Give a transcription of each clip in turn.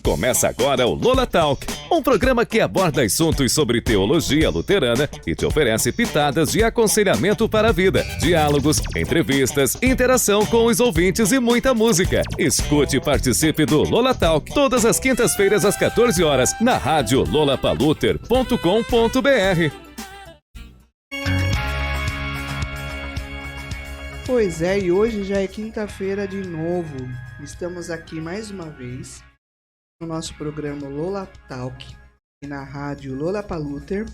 Começa agora o Lola Talk, um programa que aborda assuntos sobre teologia luterana e te oferece pitadas de aconselhamento para a vida, diálogos, entrevistas, interação com os ouvintes e muita música. Escute e participe do Lola Talk todas as quintas-feiras às 14 horas na rádio lolapaluter.com.br. Pois é, e hoje já é quinta-feira de novo. Estamos aqui mais uma vez no nosso programa Lola Talk e na rádio Lola Paluter,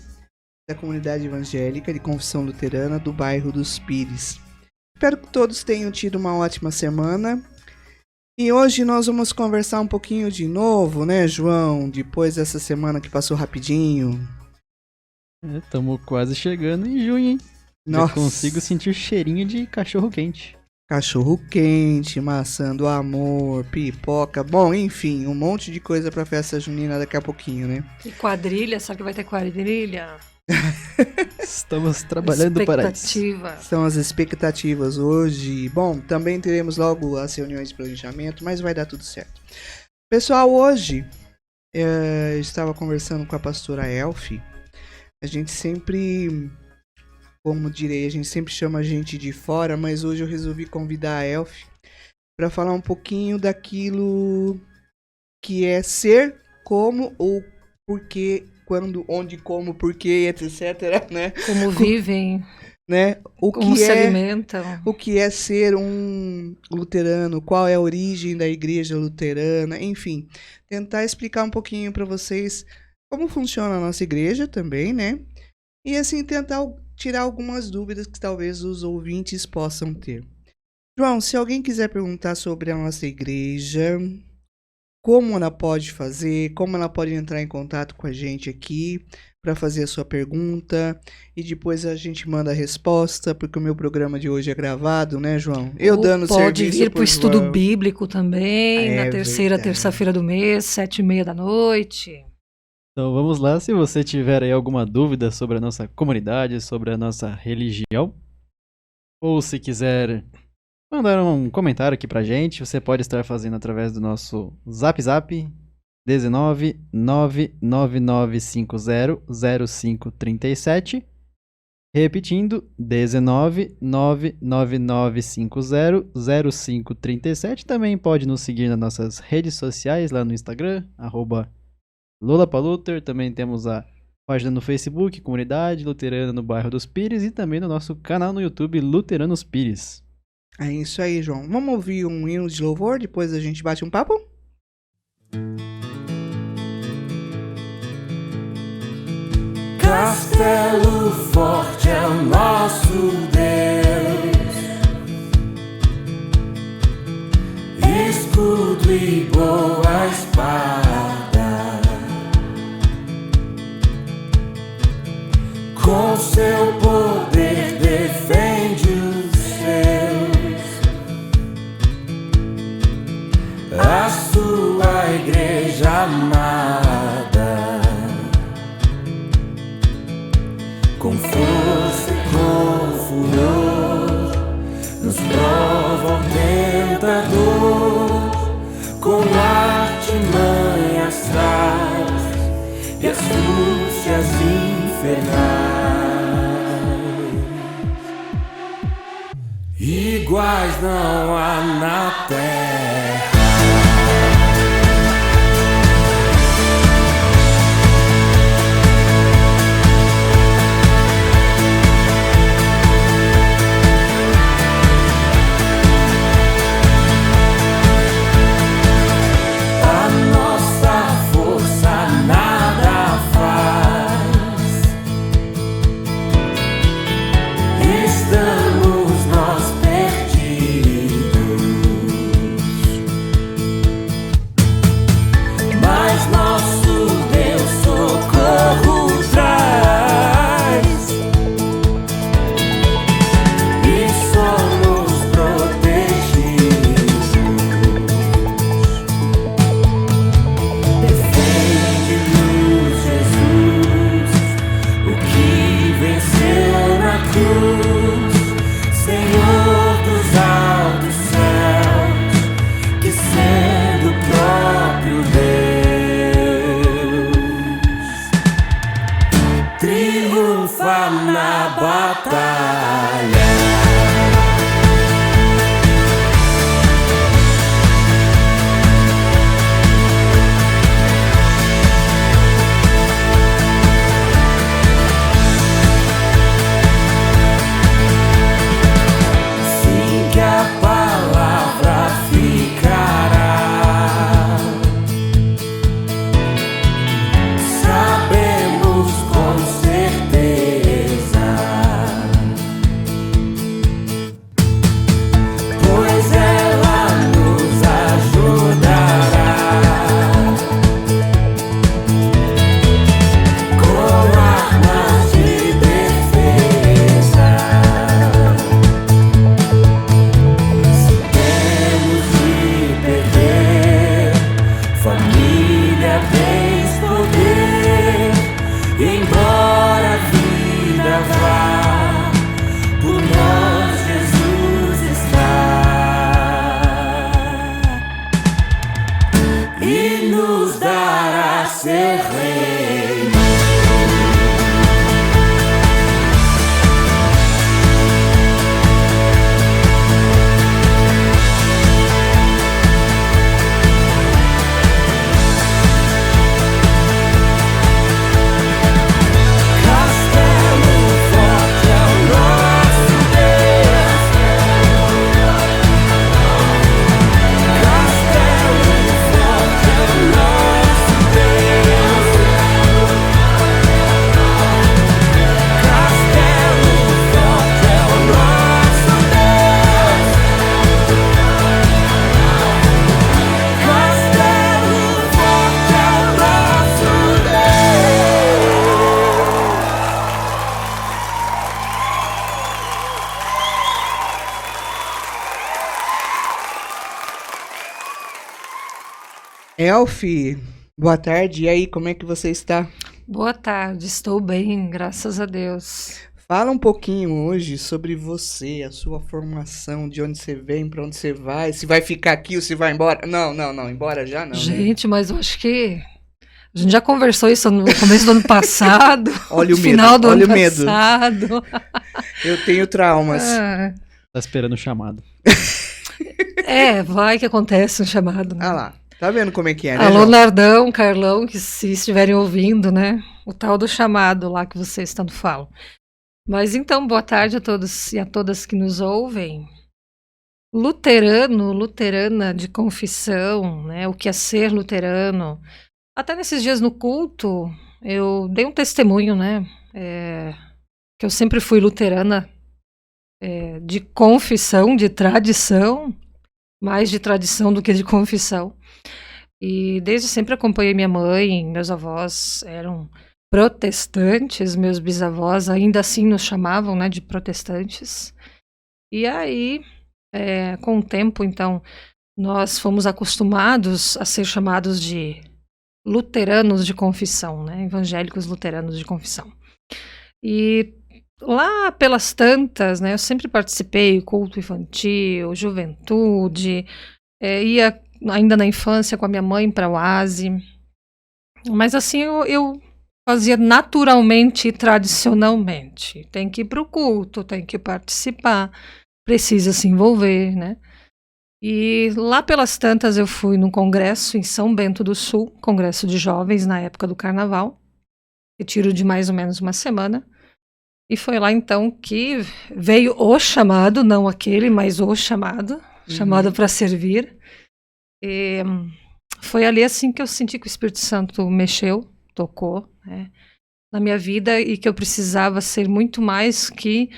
da comunidade evangélica de confissão luterana do bairro dos Pires. Espero que todos tenham tido uma ótima semana. E hoje nós vamos conversar um pouquinho de novo, né, João? Depois dessa semana que passou rapidinho. Estamos quase chegando em junho, hein? Nossa. Eu consigo sentir cheirinho de cachorro quente. Cachorro quente, maçã do amor, pipoca, bom, enfim, um monte de coisa pra festa junina daqui a pouquinho, né? E quadrilha, sabe que vai ter quadrilha? Estamos trabalhando para isso. São as expectativas hoje. Bom, também teremos logo as reuniões de planejamento, mas vai dar tudo certo. Pessoal, hoje eu estava conversando com a pastora Elfi. A gente sempre... Como direi, a gente sempre chama a gente de fora, mas hoje eu resolvi convidar a Elfi para falar um pouquinho daquilo que é ser, como ou porquê, quando, onde, como, porquê, etc, né? Como vivem, né? como se alimentam. O que é ser um luterano, qual é a origem da igreja luterana, enfim. Tentar explicar um pouquinho para vocês como funciona a nossa igreja também, né? E assim, tentar tirar algumas dúvidas que talvez os ouvintes possam ter. João, se alguém quiser perguntar sobre a nossa igreja, como ela pode fazer, como ela pode entrar em contato com a gente aqui para fazer a sua pergunta e depois a gente manda a resposta, porque o meu programa de hoje é gravado, né, João? Eu dando serviço. Pode vir para o estudo bíblico também, na terça-feira do mês, 19h30. Então vamos lá, se você tiver aí alguma dúvida sobre a nossa comunidade, sobre a nossa religião, ou se quiser mandar um comentário aqui pra gente, você pode estar fazendo através do nosso Zap 19 99950 0537, repetindo, 19 99950 0537. Também pode nos seguir nas nossas redes sociais, lá no Instagram, Lola Paluter. Também temos a página no Facebook, Comunidade Luterana no Bairro dos Pires, e também no nosso canal no YouTube, Luteranos Pires. É isso aí, João. Vamos ouvir um hino de louvor, depois a gente bate um papo? Castelo forte é o nosso Deus, escudo e boa espada, com seu poder defende os seus, a sua igreja amada, com força e com furor, nos prova o tentador, com artimanhas traz e astúcias infernais. Iguais não há na terra. A nossa força nada faz. Estamos nós perdidos. e nos dará seu reino. Elfi, boa tarde. E aí, como é que você está? Boa tarde, estou bem, graças a Deus. Fala um pouquinho hoje sobre você, a sua formação, de onde você vem, para onde você vai, se vai ficar aqui ou se vai embora. Não, embora já não. Gente, mas eu acho que a gente já conversou isso no começo do ano passado, Olha no o final medo, do olha ano o medo. passado. Eu tenho traumas. Tá esperando o chamado. Vai que acontece um chamado, né? Ah lá, tá vendo como é que é, né, Alô, João? Nardão, Carlão, que se estiverem ouvindo, né? O tal do chamado lá que vocês tanto falam. Mas então, boa tarde a todos e a todas que nos ouvem. Luterano, luterana de confissão, né? O que é ser luterano. Até nesses dias no culto, eu dei um testemunho, né? Que eu sempre fui luterana de confissão, de tradição, mais de tradição do que de confissão. E desde sempre acompanhei minha mãe, meus avós eram protestantes, meus bisavós ainda assim nos chamavam, né, de protestantes. E aí, com o tempo, então, nós fomos acostumados a ser chamados de luteranos de confissão, né, evangélicos luteranos de confissão. E lá pelas tantas, né, eu sempre participei, culto infantil, juventude, ia ainda na infância com a minha mãe para a oase, mas assim eu fazia naturalmente e tradicionalmente. Tem que ir para o culto, tem que participar, precisa se envolver, né? E lá pelas tantas eu fui num congresso em São Bento do Sul, congresso de jovens na época do carnaval, retiro de mais ou menos uma semana. E foi lá então que veio o chamado, não aquele, mas o chamado, chamado para servir. E foi ali assim que eu senti que o Espírito Santo mexeu, tocou, né, na minha vida e que eu precisava ser muito mais que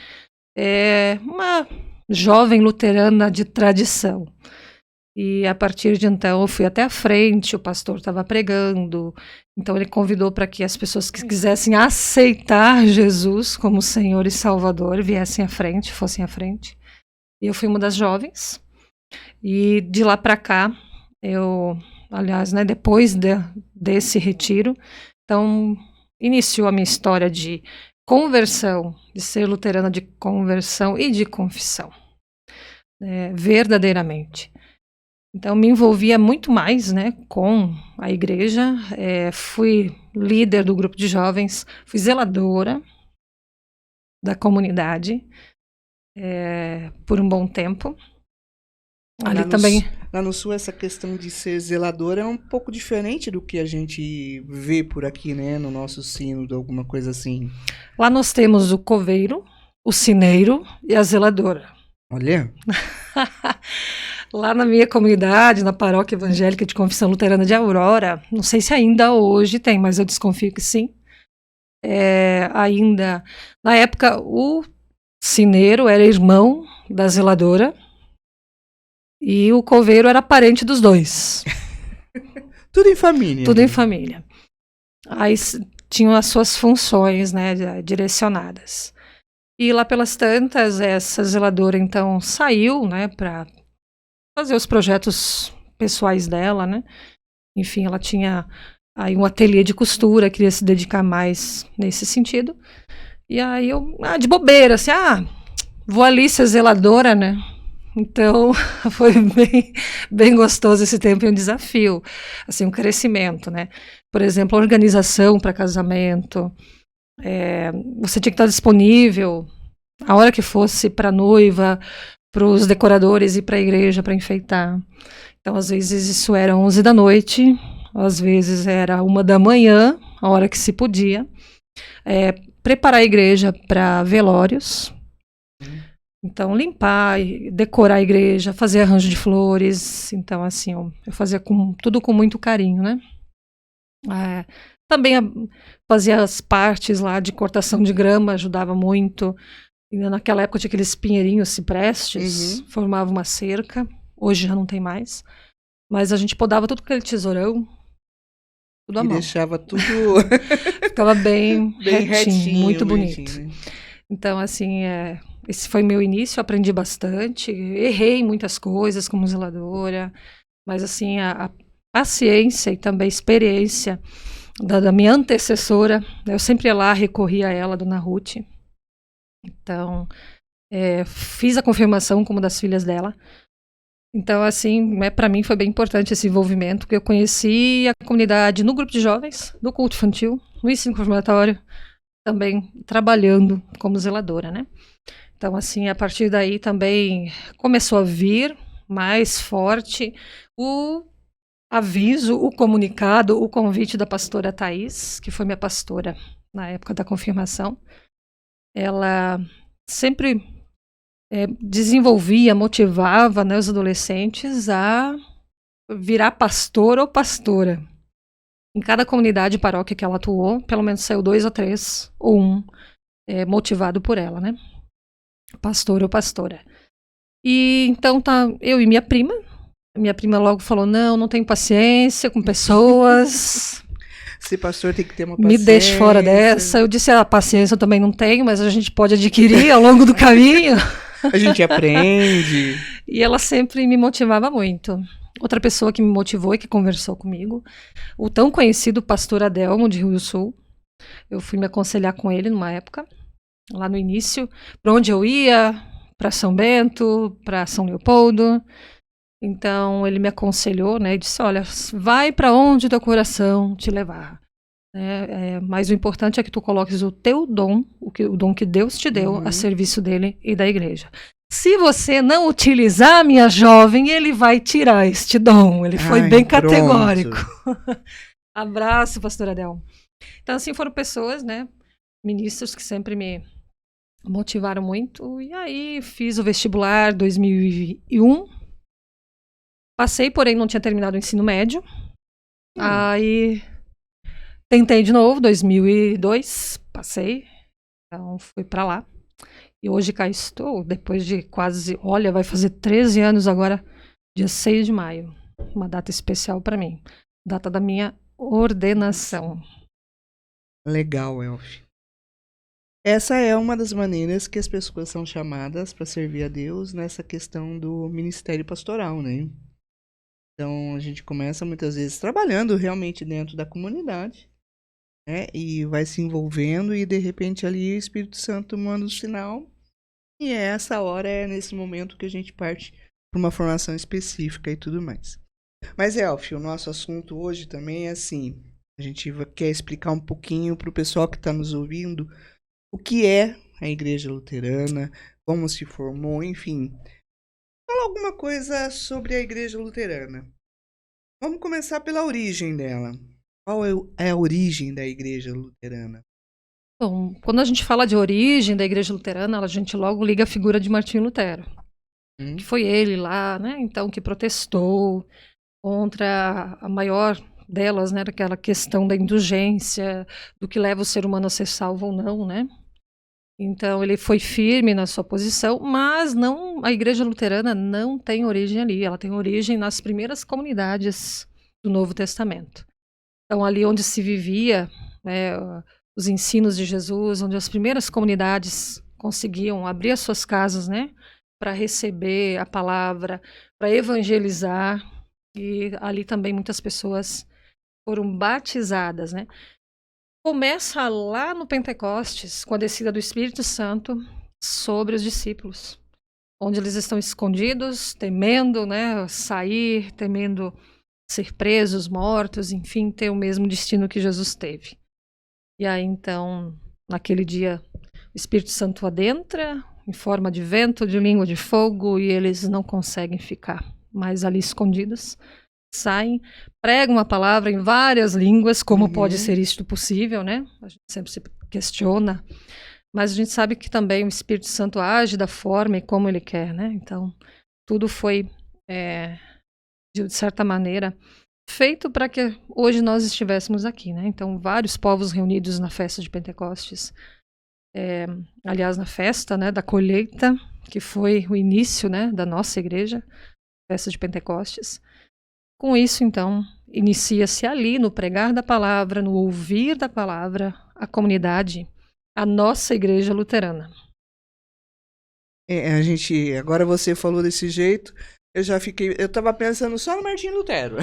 uma jovem luterana de tradição. E a partir de então eu fui até a frente, o pastor estava pregando, então ele convidou para que as pessoas que quisessem aceitar Jesus como Senhor e Salvador viessem à frente, fossem à frente. E eu fui uma das jovens. E de lá para cá, aliás, né, depois desse retiro, então iniciou a minha história de conversão, de ser luterana de conversão e de confissão, verdadeiramente. Então me envolvia muito mais, né, com a igreja, fui líder do grupo de jovens, fui zeladora da comunidade por um bom tempo. Ali também. Lá no Sul, essa questão de ser zeladora é um pouco diferente do que a gente vê por aqui, né? No nosso sínodo, alguma coisa assim. Lá nós temos o coveiro, o sineiro e a zeladora. Olha. Lá na minha comunidade, na paróquia evangélica de confissão luterana de Aurora, não sei se ainda hoje tem, mas eu desconfio que sim. Ainda, na época, o sineiro era irmão da zeladora. E o coveiro era parente dos dois. Tudo em família. Tudo em família. Aí tinham as suas funções, né, direcionadas. E lá pelas tantas, essa zeladora, então, saiu, né, para fazer os projetos pessoais dela, né. Enfim, ela tinha aí um ateliê de costura, queria se dedicar mais nesse sentido. E aí eu, de bobeira, assim, vou ali ser zeladora, né. Então, foi bem gostoso esse tempo e um desafio, assim, um crescimento, né? Por exemplo, a organização para casamento, você tinha que estar disponível a hora que fosse para a noiva, para os decoradores e para a igreja para enfeitar. Então, às vezes isso era 11 da noite, às vezes era 1 da manhã, a hora que se podia. Preparar a igreja para velórios. Então, limpar, decorar a igreja, fazer arranjo de flores. Então, assim, eu fazia tudo com muito carinho, né? Também fazia as partes lá de cortação de grama, ajudava muito. E naquela época tinha aqueles pinheirinhos ciprestes, formava uma cerca. Hoje já não tem mais. Mas a gente podava tudo com aquele tesourão, tudo à mão. Deixava tudo Ficava bem retinho, muito bonitinho, bonito. né? Então, assim, esse foi meu início, aprendi bastante, errei muitas coisas como zeladora, mas, assim, a paciência e também a experiência da minha antecessora, eu sempre ia lá, recorria a ela, Dona Ruth. Então, fiz a confirmação como das filhas dela. Então, assim, para mim foi bem importante esse envolvimento, porque eu conheci a comunidade no grupo de jovens, no culto infantil, no ensino confirmatório, também trabalhando como zeladora, né? Então, assim, a partir daí também começou a vir mais forte o aviso, o comunicado, o convite da pastora Thais, que foi minha pastora na época da confirmação. Ela sempre desenvolvia, motivava, né, os adolescentes a virar pastor ou pastora. Em cada comunidade e paróquia que ela atuou, pelo menos saiu 2 ou 3, ou 1, motivado por ela, né? Pastor ou pastora. E então eu e minha prima. Minha prima logo falou, não tenho paciência com pessoas. Esse pastor tem que ter uma paciência. Me deixe fora dessa. Eu disse, a paciência eu também não tenho, mas a gente pode adquirir ao longo do caminho. A gente aprende. E ela sempre me motivava muito. Outra pessoa que me motivou e que conversou comigo, o tão conhecido pastor Adelmo, de Rio do Sul. Eu fui me aconselhar com ele numa época, lá no início, para onde eu ia, para São Bento, para São Leopoldo. Então, ele me aconselhou, né, e disse, olha, vai para onde teu coração te levar. Mas o importante é que tu coloques o teu dom, o dom que Deus te deu, a serviço dele e da igreja. Se você não utilizar, minha jovem, ele vai tirar este dom. Ele foi bem categórico. Abraço, pastor Adel. Então, assim, foram pessoas, né, ministros que sempre me motivaram muito. E aí, fiz o vestibular 2001. Passei, porém não tinha terminado o ensino médio. Aí tentei de novo, 2002, passei. Então fui pra lá. E hoje cá estou, depois de quase, vai fazer 13 anos agora, dia 6 de maio. Uma data especial para mim. Data da minha ordenação. Legal, Elfi. Essa é uma das maneiras que as pessoas são chamadas para servir a Deus nessa questão do ministério pastoral, né? Então, a gente começa muitas vezes trabalhando realmente dentro da comunidade, né? E vai se envolvendo e, de repente, ali o Espírito Santo manda o sinal. E essa hora, nesse momento que a gente parte para uma formação específica e tudo mais. Mas, Elfi, o nosso assunto hoje também é assim, a gente quer explicar um pouquinho para o pessoal que está nos ouvindo o que é a Igreja Luterana, como se formou, enfim. Fala alguma coisa sobre a Igreja Luterana. Vamos começar pela origem dela. Qual é a origem da Igreja Luterana? Bom, quando a gente fala de origem da Igreja Luterana, a gente logo liga a figura de Martinho Lutero. Que foi ele lá, né, então, que protestou contra a maior delas, né, aquela questão da indulgência, do que leva o ser humano a ser salvo ou não, né. Então, ele foi firme na sua posição, mas a Igreja Luterana não tem origem ali, ela tem origem nas primeiras comunidades do Novo Testamento. Então, ali onde se vivia, né, os ensinos de Jesus, onde as primeiras comunidades conseguiam abrir as suas casas, né, para receber a palavra, para evangelizar, e ali também muitas pessoas foram batizadas, né. Começa lá no Pentecostes, com a descida do Espírito Santo sobre os discípulos. onde eles estão escondidos, temendo, né, sair, temendo ser presos, mortos, enfim, ter o mesmo destino que Jesus teve. E aí, então, naquele dia, o Espírito Santo adentra em forma de vento, de língua de fogo, e eles não conseguem ficar mais ali escondidos. Saem, pregam a palavra em várias línguas, como pode ser isto possível, né? A gente sempre se questiona, mas a gente sabe que também o Espírito Santo age da forma e como ele quer, né? Então, tudo foi, de certa maneira, feito para que hoje nós estivéssemos aqui, né? Então, vários povos reunidos na festa de Pentecostes, aliás, na festa, né, da colheita, que foi o início, né, da nossa igreja, festa de Pentecostes. Com isso, então, inicia-se ali no pregar da palavra, no ouvir da palavra, a comunidade, a nossa igreja luterana. Agora você falou desse jeito, eu tava pensando só no Martinho Lutero.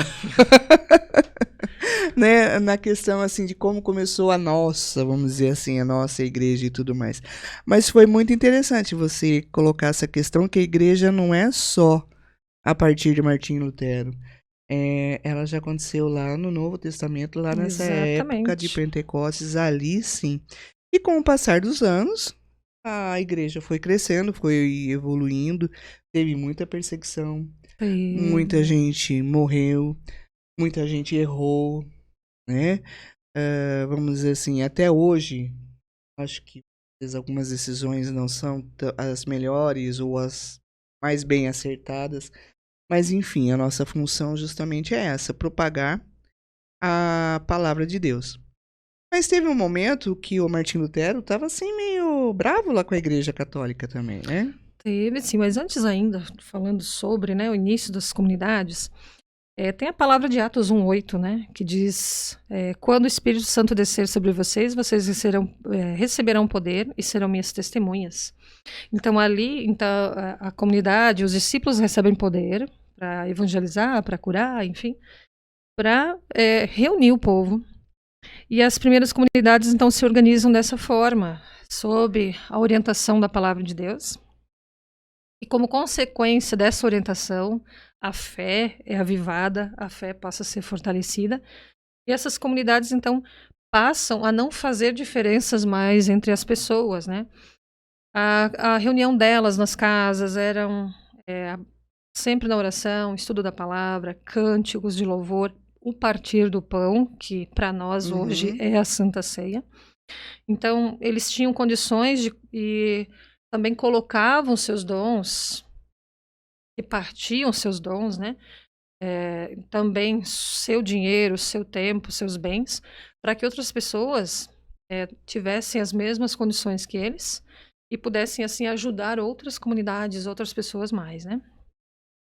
Né, na questão assim de como começou vamos dizer assim, a nossa igreja e tudo mais. Mas foi muito interessante você colocar essa questão que a igreja não é só a partir de Martinho Lutero. Ela já aconteceu lá no Novo Testamento, lá nessa época de Pentecostes, ali sim. E com o passar dos anos, a igreja foi crescendo, foi evoluindo, teve muita perseguição, muita gente morreu, muita gente errou, né? Vamos dizer assim, até hoje, acho que algumas decisões não são as melhores ou as mais bem acertadas, mas enfim, a nossa função justamente é essa, propagar a palavra de Deus. Mas teve um momento que o Martinho Lutero estava assim meio bravo lá com a Igreja Católica também, né? Teve, sim, mas antes ainda, falando sobre, né, o início das comunidades, tem a palavra de Atos 1:8, né, que diz, quando o Espírito Santo descer sobre vocês, vocês receberão poder e serão minhas testemunhas. Então ali, a comunidade, os discípulos recebem poder para evangelizar, para curar, enfim, para reunir o povo. E as primeiras comunidades, então, se organizam dessa forma, sob a orientação da palavra de Deus. E como consequência dessa orientação, a fé é avivada, a fé passa a ser fortalecida. E essas comunidades, então, passam a não fazer diferenças mais entre as pessoas, né? A reunião delas nas casas eram sempre na oração, estudo da palavra, cânticos de louvor, o partir do pão, que para nós hoje é a Santa Ceia. Então, eles tinham condições e também colocavam seus dons, e partiam seus dons, né? Também seu dinheiro, seu tempo, seus bens, para que outras pessoas tivessem as mesmas condições que eles e pudessem, assim, ajudar outras comunidades, outras pessoas mais, né?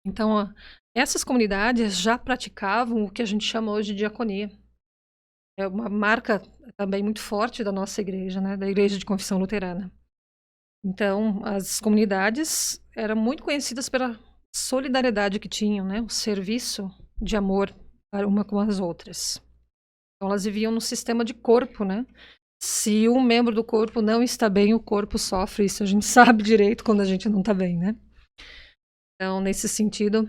Então, essas comunidades já praticavam o que a gente chama hoje de diaconia. É uma marca também muito forte da nossa igreja, né? Da Igreja de Confissão Luterana. Então, as comunidades eram muito conhecidas pela solidariedade que tinham, né? O serviço de amor para uma com as outras. Então, elas viviam num sistema de corpo, né? Se um membro do corpo não está bem, o corpo sofre. Isso a gente sabe direito quando a gente não está bem, né? Então, nesse sentido,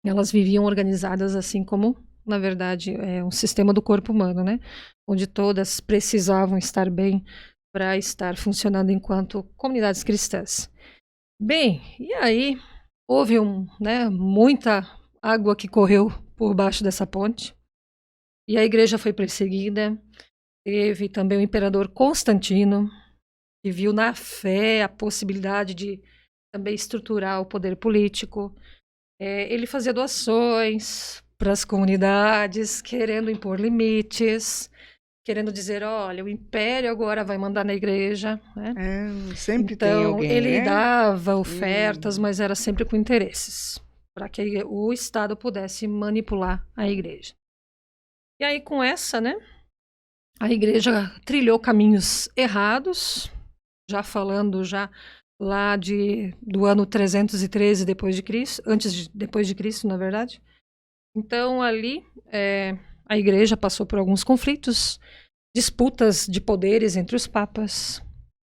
elas viviam organizadas assim como, na verdade, um sistema do corpo humano, né? Onde todas precisavam estar bem para estar funcionando enquanto comunidades cristãs. Bem, e aí houve muita água que correu por baixo dessa ponte, e a igreja foi perseguida. Teve também o imperador Constantino, que viu na fé a possibilidade de também estruturar o poder político. Ele fazia doações para as comunidades, querendo impor limites, querendo dizer, olha, o império agora vai mandar na igreja, né? Sempre então, tem alguém, ele né? dava ofertas, mas era sempre com interesses, para que o Estado pudesse manipular a igreja. E aí, com essa, né, a igreja trilhou caminhos errados, já falando lá do ano 313 depois de Cristo, depois de Cristo, na verdade. Então, ali, a igreja passou por alguns conflitos, disputas de poderes entre os papas,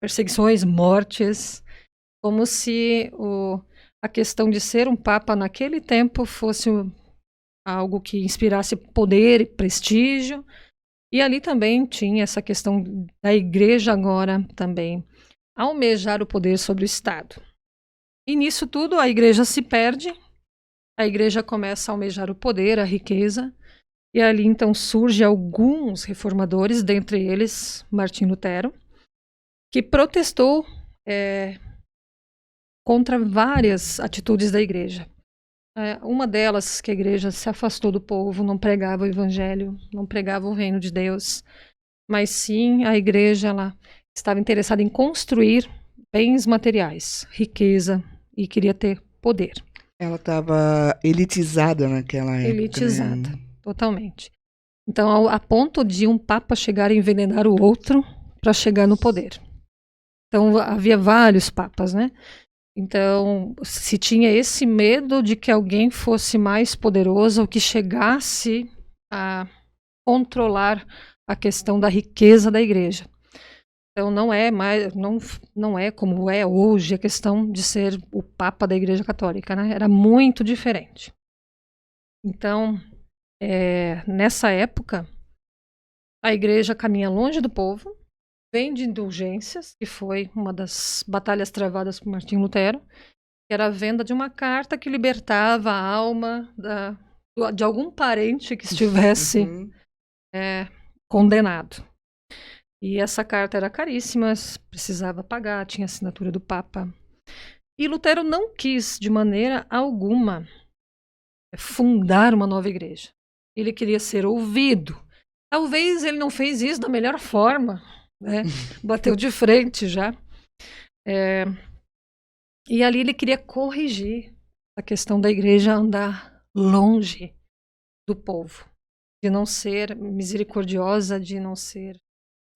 perseguições, mortes, como se a questão de ser um papa naquele tempo fosse algo que inspirasse poder e prestígio. E ali também tinha essa questão da igreja agora também almejar o poder sobre o Estado. E nisso tudo a igreja se perde, a igreja começa a almejar o poder, a riqueza, e ali então surgem alguns reformadores, dentre eles Martim Lutero, que protestou contra várias atitudes da igreja. Uma delas, que a igreja se afastou do povo, não pregava o evangelho, não pregava o reino de Deus, mas sim a igreja ela estava interessada em construir bens materiais, riqueza, e queria ter poder. Ela estava elitizada naquela época. Elitizada, né? totalmente. Então, a ponto de um papa chegar a envenenar o outro para chegar no poder. Então, havia vários papas, né? Então, se tinha esse medo de que alguém fosse mais poderoso ou que chegasse a controlar a questão da riqueza da igreja. Então, não é como é hoje a questão de ser o Papa da Igreja Católica, né? Era muito diferente. Então, nessa época, a igreja caminha longe do povo, vem de indulgências, que foi uma das batalhas travadas por Martim Lutero, que era a venda de uma carta que libertava a alma de algum parente que estivesse condenado. E essa carta era caríssima, precisava pagar, tinha assinatura do Papa. E Lutero não quis, de maneira alguma, fundar uma nova igreja. Ele queria ser ouvido. Talvez ele não fez isso da melhor forma, né? Bateu de frente já. E ali ele queria corrigir a questão da igreja andar longe do povo, de não ser misericordiosa, de não ser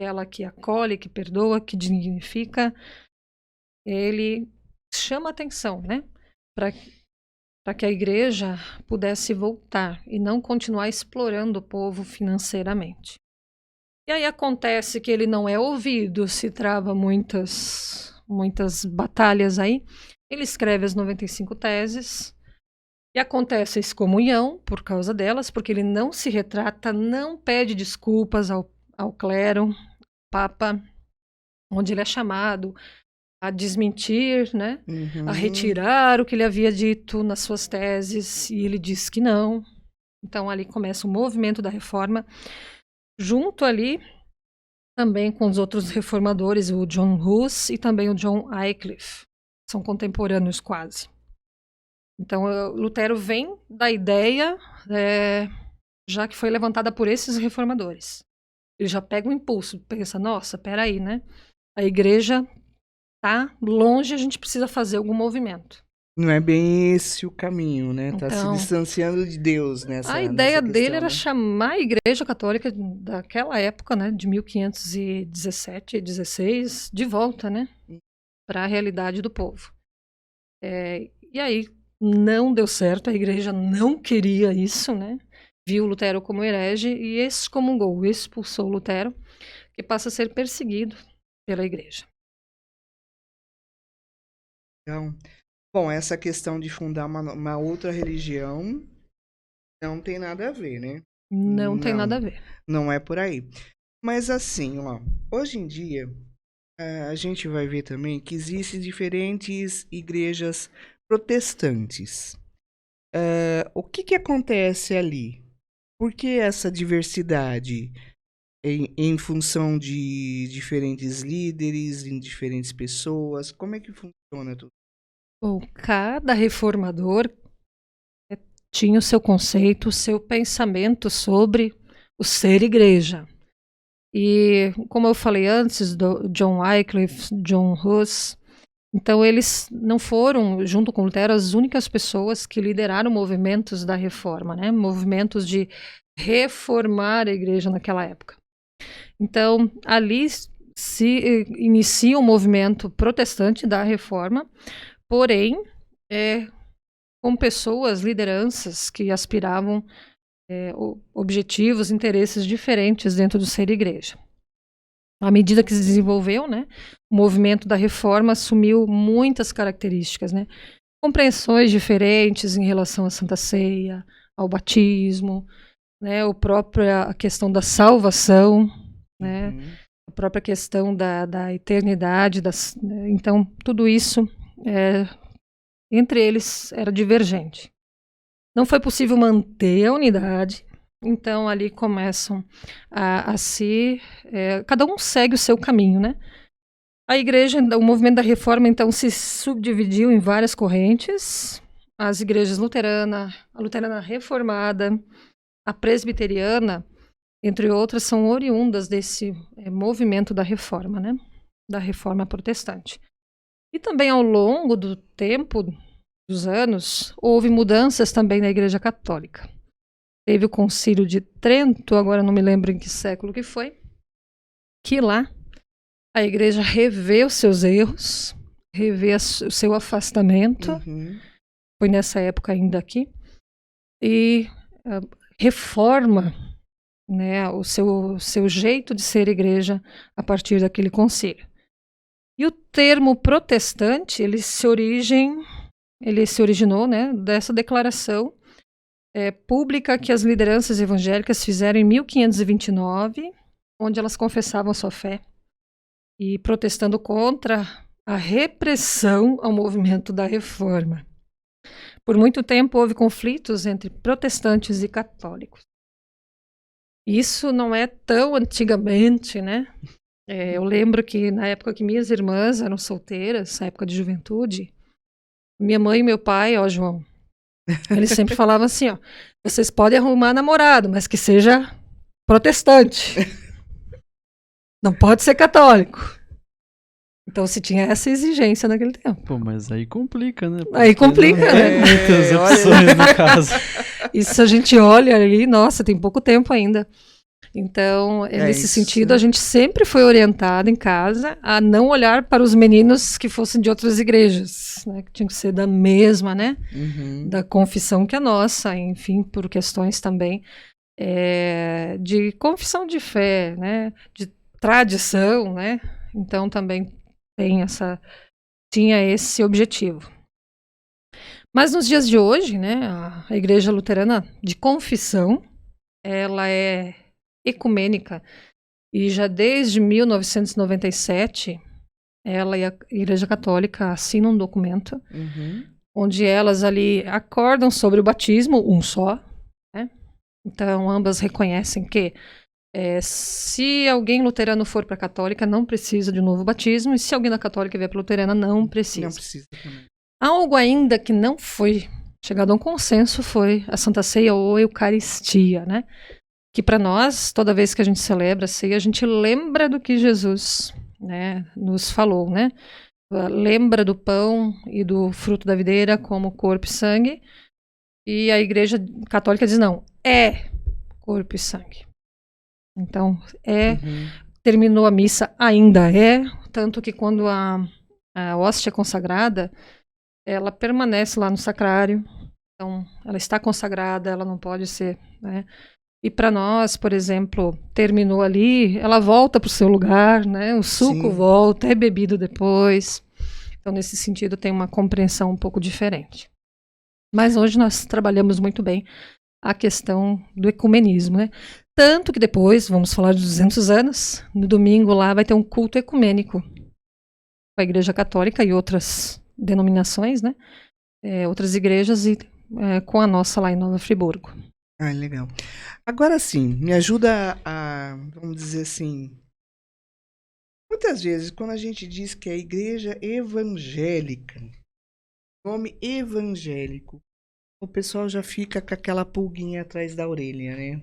aquela que acolhe, que perdoa, que dignifica. Ele chama atenção, né? Para que a igreja pudesse voltar e não continuar explorando o povo financeiramente. E aí acontece que ele não é ouvido, se trava muitas batalhas aí. Ele escreve as 95 teses e acontece a excomunhão por causa delas, porque ele não se retrata, não pede desculpas ao clero, Papa, onde ele é chamado a desmentir, né? A retirar o que ele havia dito nas suas teses, e ele diz que não. Então ali começa o movimento da reforma, junto ali também com os outros reformadores, o John Hus e também o John Wycliffe, são contemporâneos quase. Então Lutero vem da ideia já que foi levantada por esses reformadores. Ele já pega um impulso, pensa, nossa, peraí, né? A igreja tá longe, a gente precisa fazer algum movimento. Não é bem esse o caminho, né? Tá se Então, distanciando de Deus nessa A ideia nessa dele questão, era né? chamar a igreja católica daquela época, né, de 1517 e 16, de volta, né, para a realidade do povo. E aí não deu certo, a igreja não queria isso, né? Viu Lutero como herege e excomungou, expulsou Lutero, que passa a ser perseguido pela igreja. Então, bom, essa questão de fundar uma outra religião não tem nada a ver, né? Não tem nada a ver. Não é por aí. Mas assim, ó, hoje em dia, a gente vai ver também que existem diferentes igrejas protestantes. O que acontece ali? Por que essa diversidade em função de diferentes líderes, em diferentes pessoas? Como é que funciona tudo? Bom, cada reformador tinha o seu conceito, o seu pensamento sobre o ser igreja. E, como eu falei antes, do John Wycliffe, John Hus, então eles não foram, junto com Lutero, as únicas pessoas que lideraram movimentos da reforma, né? Movimentos de reformar a igreja naquela época. Então, ali se inicia um movimento protestante da reforma, porém, com pessoas, lideranças que aspiravam objetivos, interesses diferentes dentro do ser igreja. À medida que se desenvolveu, né, o movimento da reforma assumiu muitas características, né? Compreensões diferentes em relação à Santa Ceia, ao batismo, né, a questão da salvação, né, a própria questão da eternidade, né, então tudo isso entre eles era divergente. Não foi possível manter a unidade, então ali começam cada um segue o seu caminho, né? A igreja, o movimento da reforma, então, se subdividiu em várias correntes. As igrejas luterana, a luterana reformada, a presbiteriana, entre outras, são oriundas desse movimento da reforma, né? Da reforma protestante. E também ao longo do tempo, dos anos, houve mudanças também na igreja católica. Teve o Concílio de Trento, agora não me lembro em que século que foi, que lá a igreja revê os seus erros, revê o seu afastamento, foi nessa época ainda aqui, e reforma, né, o seu jeito de ser igreja a partir daquele concílio. E o termo protestante, ele se originou, né, dessa declaração pública que as lideranças evangélicas fizeram em 1529, onde elas confessavam sua fé e protestando contra a repressão ao movimento da reforma. Por muito tempo houve conflitos entre protestantes e católicos. Isso não é tão antigamente, né? Eu lembro que na época que minhas irmãs eram solteiras, na época de juventude, minha mãe e meu pai, João, eles sempre falavam assim, vocês podem arrumar namorado, mas que seja protestante. Não pode ser católico. Então se tinha essa exigência naquele tempo. Pô, mas aí complica, né? Aí complica, né? Muitas opções no caso. Isso a gente olha ali, nossa, tem pouco tempo ainda. Então, nesse sentido, a gente sempre foi orientado em casa a não olhar para os meninos que fossem de outras igrejas, né? Que tinham que ser da mesma, né? Da confissão que a nossa, enfim, por questões também de confissão de fé, né? De tradição, né? Então também tinha esse objetivo. Mas nos dias de hoje, né, a Igreja Luterana de Confissão, ela é ecumênica e já desde 1997 ela e a Igreja Católica assinam um documento onde elas ali acordam sobre o batismo, um só, né? Então ambas reconhecem que se alguém luterano for para a católica, não precisa de novo batismo, e se alguém da católica vier para a luterana, não precisa. Não precisa também. Algo ainda que não foi chegado a um consenso foi a Santa Ceia ou Eucaristia, né? Que para nós, toda vez que a gente celebra a ceia, a gente lembra do que Jesus, né, nos falou, né? Lembra do pão e do fruto da videira como corpo e sangue, e a Igreja Católica diz não, é corpo e sangue. Então, terminou a missa, ainda tanto que quando a hóstia é consagrada, ela permanece lá no sacrário, então ela está consagrada, ela não pode ser, né? E para nós, por exemplo, terminou ali, ela volta para o seu lugar, né? O suco volta, é bebido depois. Então, nesse sentido, tem uma compreensão um pouco diferente. Mas hoje nós trabalhamos muito bem a questão do ecumenismo, né? Tanto que depois, vamos falar de 200 anos, no domingo lá vai ter um culto ecumênico com a Igreja Católica e outras denominações, né? Outras igrejas e com a nossa lá em Nova Friburgo. Ah, legal. Agora sim, me ajuda vamos dizer assim, muitas vezes quando a gente diz que é a igreja evangélica, nome evangélico, o pessoal já fica com aquela pulguinha atrás da orelha, né?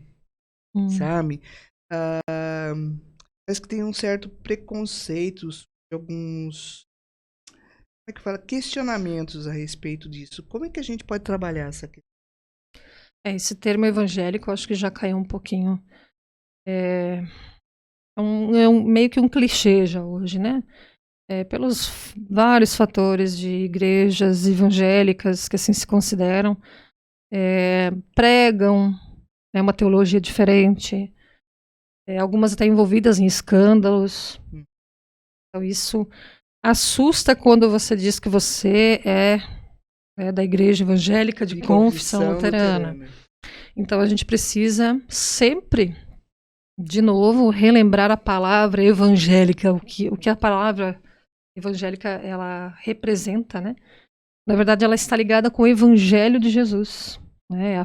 Sabe? Parece que tem um certo preconceito de alguns, como é que fala? Questionamentos a respeito disso. Como é que a gente pode trabalhar essa questão? Esse termo evangélico, eu acho que já caiu um pouquinho. Meio que um clichê já hoje, né? Pelos vários fatores de igrejas evangélicas que assim se consideram, pregam uma teologia diferente, algumas até envolvidas em escândalos. Então isso assusta quando você diz que você é da igreja evangélica de confissão luterana. Então a gente precisa sempre, de novo, relembrar a palavra evangélica, o que a palavra evangélica ela representa, né? Na verdade, ela está ligada com o evangelho de Jesus, né?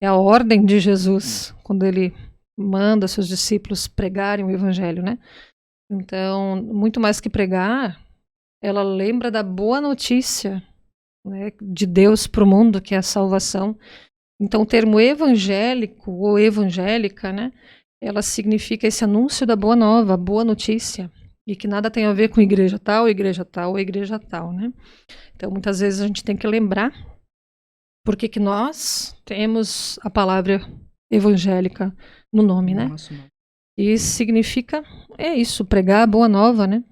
É a ordem de Jesus, quando ele manda seus discípulos pregarem o evangelho, né? Então, muito mais que pregar, ela lembra da boa notícia, né, de Deus para o mundo, que é a salvação. Então, o termo evangélico ou evangélica, né, ela significa esse anúncio da boa nova, a boa notícia, e que nada tem a ver com igreja tal, ou igreja tal, né? Então, muitas vezes a gente tem que lembrar por que nós temos a palavra evangélica no nome, né? E significa, isso, pregar a boa nova, né?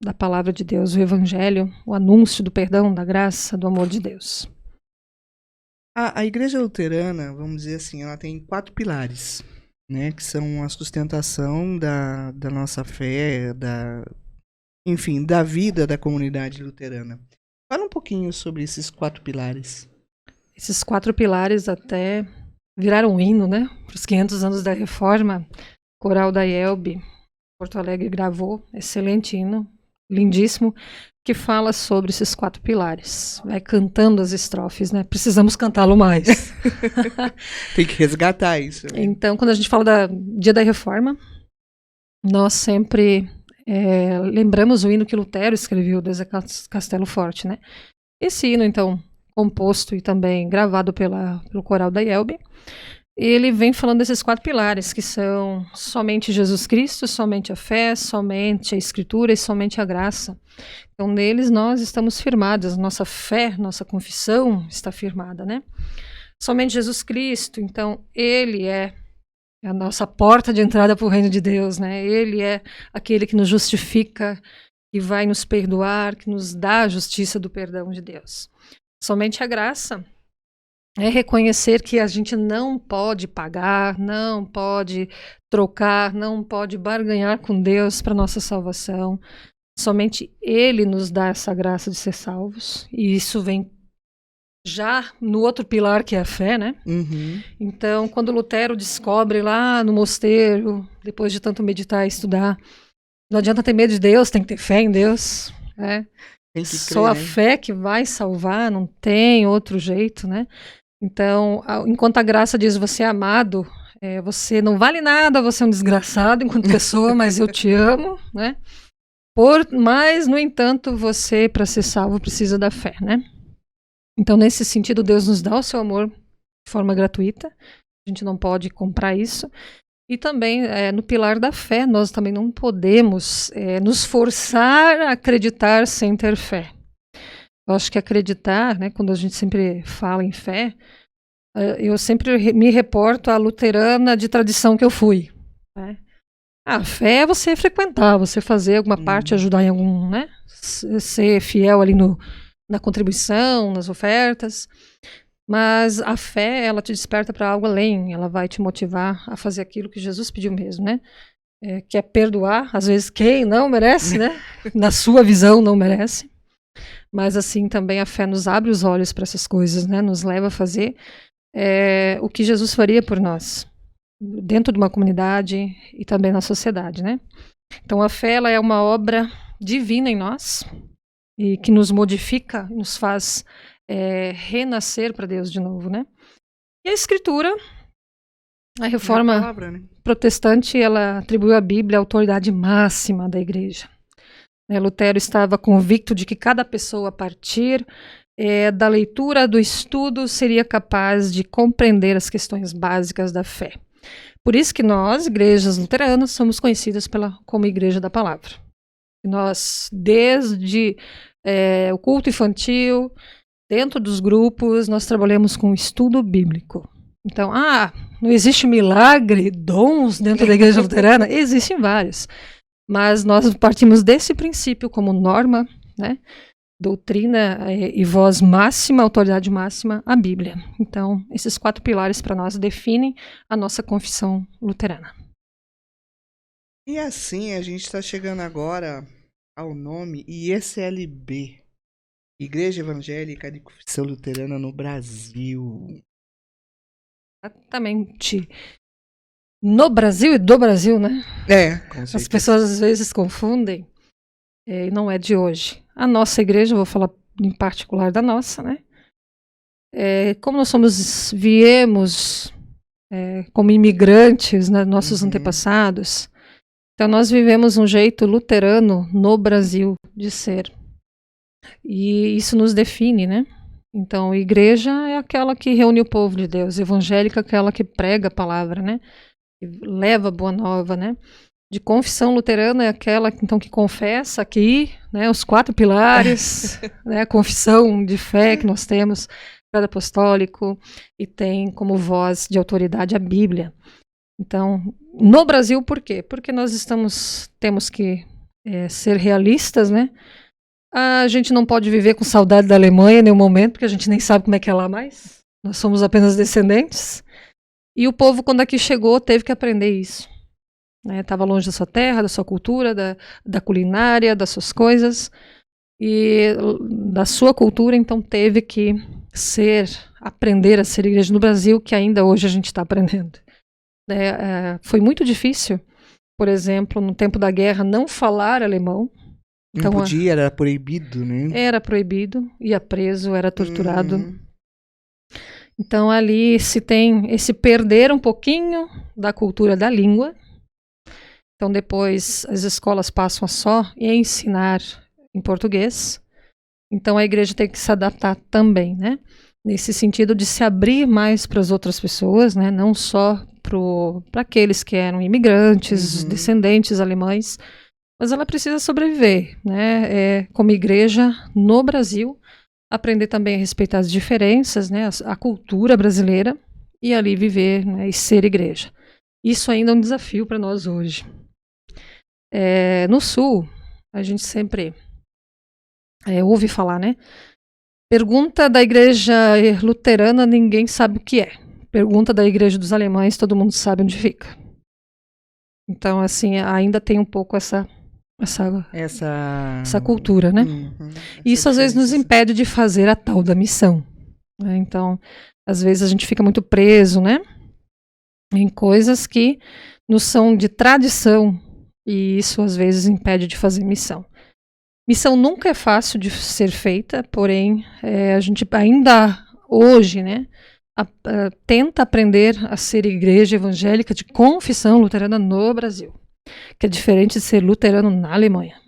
Da palavra de Deus, o evangelho, o anúncio do perdão, da graça, do amor de Deus. A igreja luterana, vamos dizer assim, ela tem 4 pilares, né? Que são a sustentação da nossa fé, enfim, da vida da comunidade luterana. Fala um pouquinho sobre esses 4 pilares. Esses 4 pilares até viraram um hino, né? Para os 500 anos da Reforma. Coral da IELB, Porto Alegre, gravou, excelente hino, lindíssimo, que fala sobre esses 4 pilares. Vai cantando as estrofes, né? Precisamos cantá-lo mais. Tem que resgatar isso. Né? Então, quando a gente fala do Dia da Reforma, nós sempre lembramos o hino que Lutero escreveu, Deus é Castelo Forte, né? Esse hino, então, composto e também gravado pelo coral da IELB, ele vem falando desses 4 pilares, que são somente Jesus Cristo, somente a fé, somente a Escritura e somente a graça. Então, neles nós estamos firmados, nossa fé, nossa confissão está firmada, né? Somente Jesus Cristo, então, ele é a nossa porta de entrada para o reino de Deus, né? Ele é aquele que nos justifica, que vai nos perdoar, que nos dá a justiça do perdão de Deus. Somente a graça é reconhecer que a gente não pode pagar, não pode trocar, não pode barganhar com Deus para nossa salvação. Somente Ele nos dá essa graça de ser salvos. E isso vem já no outro pilar, que é a fé, né? Uhum. Então, quando Lutero descobre lá no mosteiro, depois de tanto meditar e estudar, não adianta ter medo de Deus, tem que ter fé em Deus, né? Tem que Só crer, a né? fé que vai salvar, não tem outro jeito, né? Então, enquanto a graça diz você é amado, você não vale nada, você é um desgraçado enquanto pessoa, mas eu te amo, né? Mas, no entanto, você, para ser salvo, precisa da fé, né? Então, nesse sentido, Deus nos dá o seu amor de forma gratuita, a gente não pode comprar isso. E também, no pilar da fé, nós também não podemos nos forçar a acreditar sem ter fé. Eu acho que acreditar, né, quando a gente sempre fala em fé, eu sempre me reporto à luterana de tradição que eu fui. Né? A fé é você frequentar, você fazer alguma parte, ajudar em algum, né? Ser fiel ali na contribuição, nas ofertas. Mas a fé, ela te desperta para algo além, ela vai te motivar a fazer aquilo que Jesus pediu mesmo, né? Que é perdoar, às vezes quem não merece, né? Na sua visão não merece. Mas assim também a fé nos abre os olhos para essas coisas, né? Nos leva a fazer o que Jesus faria por nós, dentro de uma comunidade e também na sociedade, né? Então a fé, ela é uma obra divina em nós e que nos modifica, nos faz renascer para Deus de novo, né? E a Escritura, a Reforma palavra, né? protestante, ela atribuiu à Bíblia a autoridade máxima da Igreja. Lutero estava convicto de que cada pessoa, a partir da leitura, do estudo, seria capaz de compreender as questões básicas da fé. Por isso que nós, igrejas luteranas, somos conhecidas como Igreja da Palavra. Nós, desde o culto infantil, dentro dos grupos, nós trabalhamos com estudo bíblico. Então, não existe milagre, dons dentro da Igreja luterana? Existem vários. Mas nós partimos desse princípio como norma, né? Doutrina e voz máxima, autoridade máxima, a Bíblia. Então, esses 4 pilares para nós definem a nossa confissão luterana. E assim, a gente está chegando agora ao nome IECLB, Igreja Evangélica de Confissão Luterana no Brasil. Exatamente. No Brasil e do Brasil, né? Com As certeza. pessoas às vezes confundem, e não é de hoje. A nossa igreja, eu vou falar em particular da nossa, né? Como nós viemos como imigrantes, né, nossos Uhum. antepassados, então nós vivemos um jeito luterano no Brasil de ser. E isso nos define, né? Então, igreja é aquela que reúne o povo de Deus, evangélica é aquela que prega a palavra, né? Que leva a boa nova, né? De confissão luterana é aquela então que confessa aqui, né, os 4 pilares, né, a confissão de fé que nós temos, credo apostólico, e tem como voz de autoridade a Bíblia. Então, no Brasil, por quê? Porque nós temos que ser realistas, né? A gente não pode viver com saudade da Alemanha em nenhum momento, porque a gente nem sabe como é que é lá mais. Nós somos apenas descendentes. E o povo, quando aqui chegou, teve que aprender isso. Estava longe da sua terra, da sua cultura, da culinária, das suas coisas. E da sua cultura, então teve que aprender a ser igreja no Brasil, que ainda hoje a gente está aprendendo. Foi muito difícil, por exemplo, no tempo da guerra, não falar alemão. Não podia, era proibido, né? Era proibido, ia preso, era torturado. Então ali se tem esse perder um pouquinho da cultura da língua. Então depois as escolas passam a só ensinar em português. Então a igreja tem que se adaptar também, né? Nesse sentido de se abrir mais para as outras pessoas, né? Não só para aqueles que eram imigrantes, descendentes alemães, mas ela precisa sobreviver, né? Como igreja no Brasil, aprender também a respeitar as diferenças, né? A cultura brasileira e ali viver, né? E ser igreja. Isso ainda é um desafio para nós hoje. No Sul, a gente sempre ouve falar, né? Pergunta da igreja luterana, ninguém sabe o que é. Pergunta da igreja dos alemães, todo mundo sabe onde fica. Então, assim, ainda tem um pouco essa cultura, né? Isso às vezes nos impede de fazer a tal da missão. Né? Então, às vezes a gente fica muito preso, né? Em coisas que nos são de tradição e isso às vezes impede de fazer missão. Missão nunca é fácil de ser feita, porém a gente ainda hoje, né, tenta aprender a ser igreja evangélica de confissão luterana no Brasil, que é diferente de ser luterano na Alemanha.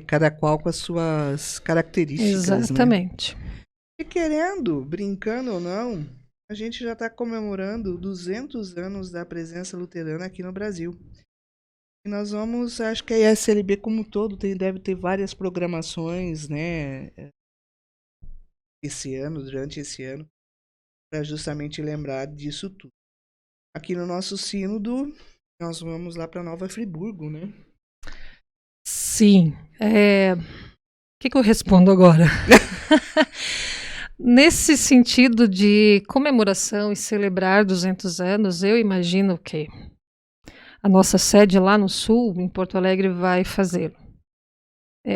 Cada qual com as suas características. Exatamente. Né? E querendo, brincando ou não, a gente já está comemorando 200 anos da presença luterana aqui no Brasil. E nós vamos, acho que a IECLB como um todo deve ter várias programações, né, durante esse ano, para justamente lembrar disso tudo. Aqui no nosso sínodo, nós vamos lá para Nova Friburgo, né? Sim. O que eu respondo agora? Nesse sentido de comemoração e celebrar 200 anos, eu imagino que a nossa sede lá no Sul, em Porto Alegre, vai fazê-lo.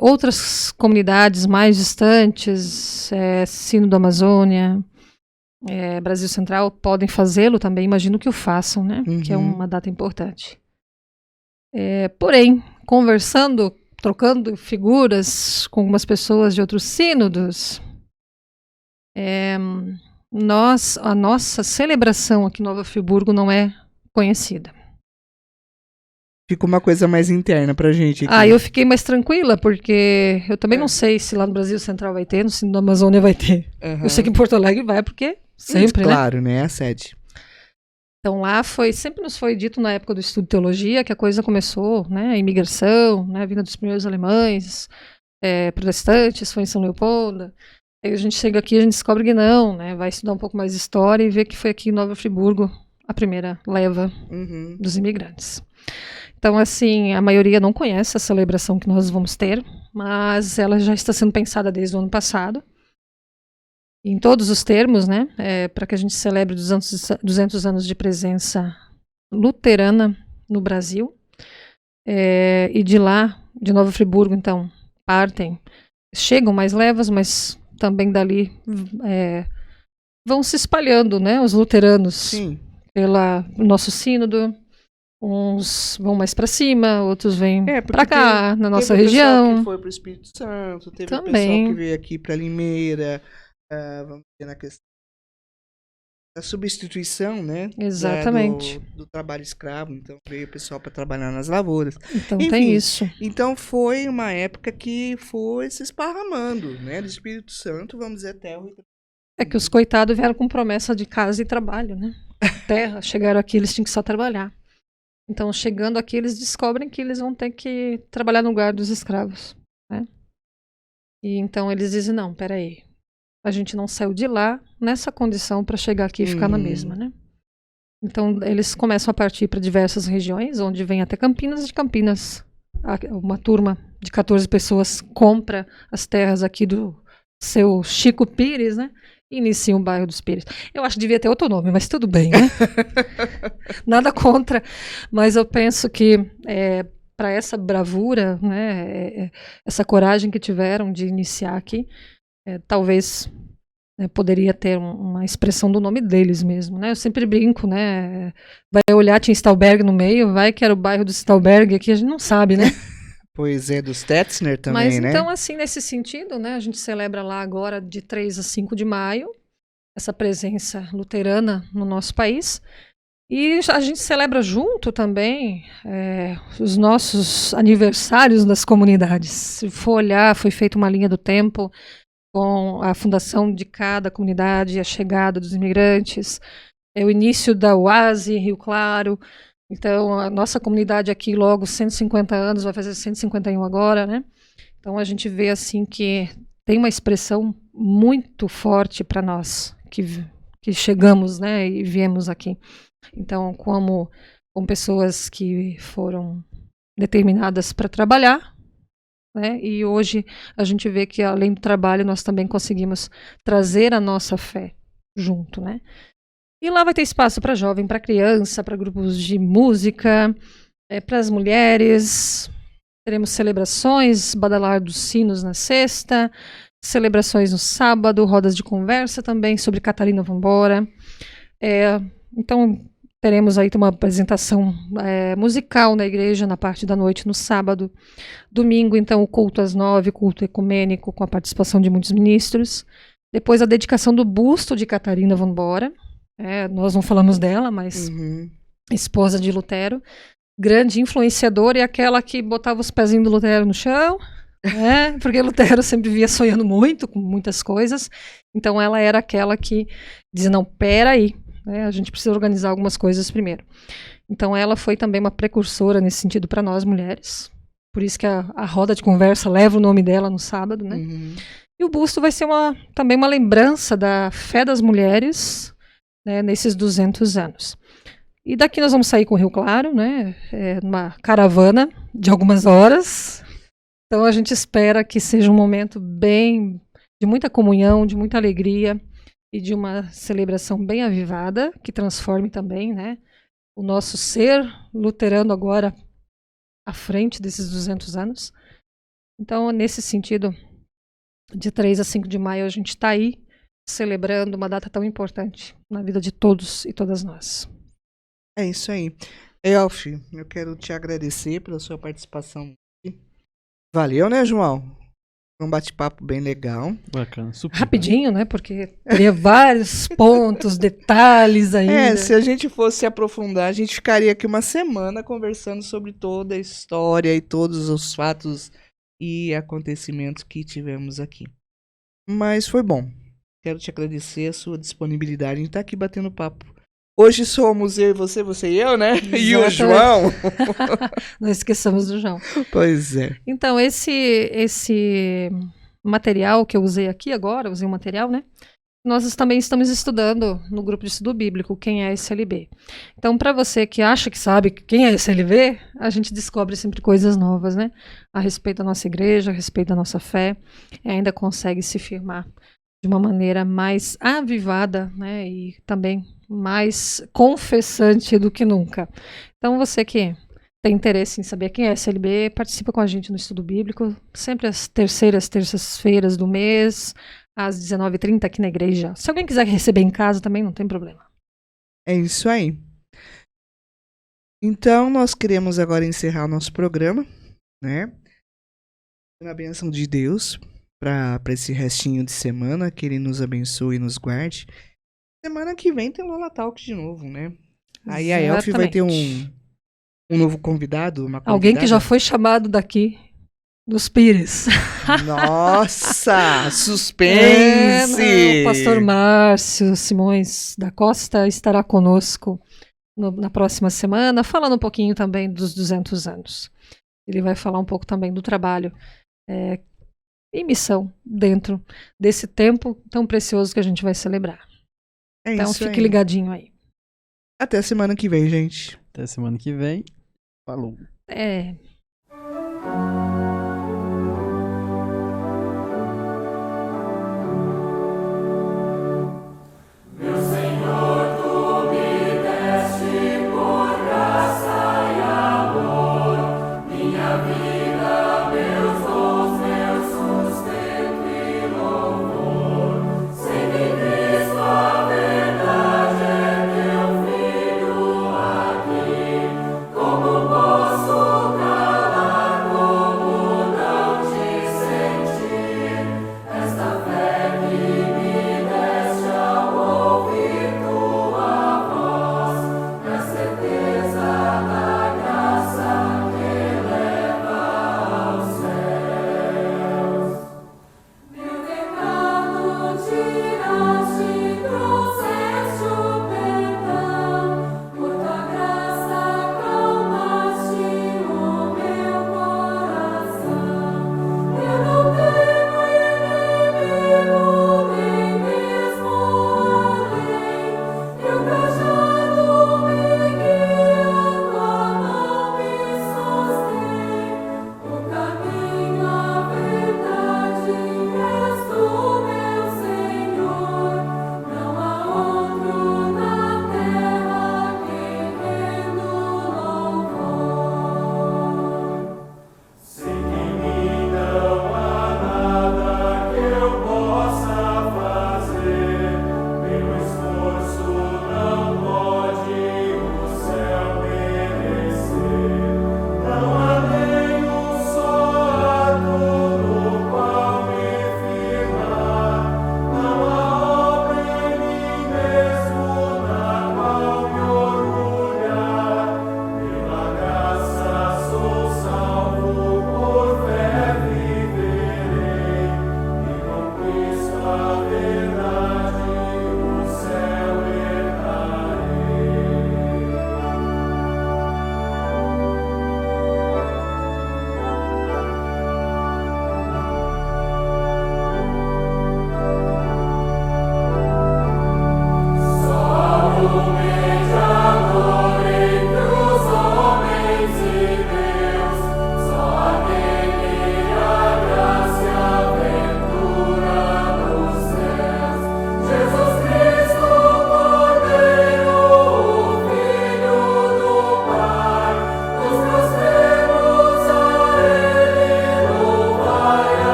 Outras comunidades mais distantes, Sínodo da Amazônia, Brasil Central, podem fazê-lo também, imagino que o façam, né? Que é uma data importante. Porém, conversando, trocando figuras com algumas pessoas de outros sínodos, a nossa celebração aqui em Nova Friburgo não é conhecida. Fica uma coisa mais interna pra gente aqui. Eu fiquei mais tranquila, porque eu também não sei se lá no Brasil Central vai ter, no Sínodo da Amazônia vai ter. Eu sei que em Porto Alegre vai, porque sempre, claro, né? É a sede. Então lá sempre nos foi dito na época do estudo de teologia que a coisa começou, né? A imigração, né? A vinda dos primeiros alemães, protestantes, foi em São Leopoldo. Aí a gente chega aqui e a gente descobre que não, né? Vai estudar um pouco mais de história e ver que foi aqui em Nova Friburgo a primeira leva dos imigrantes. Então, assim, a maioria não conhece a celebração que nós vamos ter, mas ela já está sendo pensada desde o ano passado, em todos os termos, né, para que a gente celebre 200 anos de presença luterana no Brasil. E de lá, de Nova Friburgo, então, chegam mais levas, mas também dali vão se espalhando, né, os luteranos Sim. pelo nosso sínodo. Uns vão mais para cima, outros vêm Porque para cá, na nossa teve o pessoal região. que foi pro Espírito Santo, teve o pessoal Também. que veio aqui para Limeira, vamos dizer, na questão da substituição, né? Exatamente. Do trabalho escravo. Então veio o pessoal para trabalhar nas lavouras. Então Enfim, tem isso. Então foi uma época que foi se esparramando, né? Do Espírito Santo, vamos dizer, até o... É que os coitados vieram com promessa de casa e trabalho, né? Terra, chegaram aqui, eles tinham que só trabalhar. Então, chegando aqui, eles descobrem que eles vão ter que trabalhar no lugar dos escravos, né? E então eles dizem, não, peraí, a gente não saiu de lá nessa condição para chegar aqui e ficar na mesma, né? Então, eles começam a partir para diversas regiões, onde vem até Campinas, e de Campinas, uma turma de 14 pessoas compra as terras aqui do seu Chico Pires, né? E inicia o bairro dos Pires. Eu acho que devia ter outro nome, mas tudo bem, né? Nada contra, mas eu penso que para essa bravura, né, essa coragem que tiveram de iniciar aqui, talvez poderia ter uma expressão do nome deles mesmo, né? Eu sempre brinco, né? Vai olhar, tinha Stauberg no meio, vai que era o bairro do Stauberg, aqui a gente não sabe, né? Pois é, dos Tetzner também, Mas, né? então, assim, nesse sentido, né, a gente celebra lá agora de 3 a 5 de maio, essa presença luterana no nosso país. E a gente celebra junto também os nossos aniversários das comunidades. Se for olhar, foi feita uma linha do tempo com a fundação de cada comunidade, a chegada dos imigrantes, o início da UASE, Rio Claro. Então, a nossa comunidade aqui, logo 150 anos, vai fazer 151 agora, né? Então, a gente vê, assim, que tem uma expressão muito forte para nós, que chegamos, né, e viemos aqui. Então, com pessoas que foram determinadas para trabalhar, né? E hoje a gente vê que, além do trabalho, nós também conseguimos trazer a nossa fé junto, né? E lá vai ter espaço para jovem, para criança, para grupos de música, para as mulheres. Teremos celebrações, badalar dos sinos na sexta, celebrações no sábado, rodas de conversa também sobre Catarina Vambora. Então, teremos aí uma apresentação musical na igreja na parte da noite no sábado. Domingo, então, o culto às 9, culto ecumênico com a participação de muitos ministros. Depois, a dedicação do busto de Catarina Vambora. Nós não falamos dela, mas esposa de Lutero, grande influenciadora e aquela que botava os pezinhos do Lutero no chão, porque Lutero sempre via sonhando muito com muitas coisas, então ela era aquela que dizia, não, peraí, a gente precisa organizar algumas coisas primeiro. Então ela foi também uma precursora nesse sentido para nós mulheres, por isso que a roda de conversa leva o nome dela no sábado, né? E o busto vai ser também uma lembrança da fé das mulheres, né, nesses 200 anos. E daqui nós vamos sair com o Rio Claro, né, numa caravana de algumas horas. Então a gente espera que seja um momento de muita comunhão, de muita alegria e de uma celebração bem avivada, que transforme também, né, o nosso ser luterano agora à frente desses 200 anos. Então, nesse sentido, de 3 a 5 de maio a gente está aí celebrando uma data tão importante na vida de todos e todas nós. É isso aí. Elf, eu quero te agradecer pela sua participação. Valeu, né, João? Foi um bate-papo bem legal. Bacana, super. Rapidinho, né? Porque teria vários pontos, detalhes ainda. Se a gente fosse se aprofundar, a gente ficaria aqui uma semana conversando sobre toda a história e todos os fatos e acontecimentos que tivemos aqui. Mas foi bom. Quero te agradecer a sua disponibilidade em estar aqui batendo papo. Hoje somos eu e você e eu, né? Exatamente. E o João. Não esqueçamos do João. Pois é. Então, esse material que eu usei aqui agora, usei um material, né? Nós também estamos estudando no grupo de estudo bíblico quem é SLB. Então, para você que acha que sabe quem é SLB, a gente descobre sempre coisas novas, né? A respeito da nossa igreja, a respeito da nossa fé, e ainda consegue se firmar de uma maneira mais avivada, né, e também mais confessante do que nunca. Então, você que tem interesse em saber quem é SLB, participa com a gente no estudo bíblico, sempre às terças-feiras do mês, às 19h30 aqui na igreja. Se alguém quiser receber em casa também, não tem problema. É isso aí. Então, nós queremos agora encerrar o nosso programa, né? Na bênção de Deus, para esse restinho de semana, que Ele nos abençoe e nos guarde. Semana que vem tem Lola Talk de novo, né? Aí a Elf vai ter um novo convidado, uma convidada. Alguém que já foi chamado daqui, dos Pires. Nossa, suspense! O pastor Márcio Simões da Costa estará conosco na próxima semana, falando um pouquinho também dos 200 anos. Ele vai falar um pouco também do trabalho em missão dentro desse tempo tão precioso que a gente vai celebrar. Então fique ligadinho aí. Até semana que vem, gente. Até semana que vem. Falou.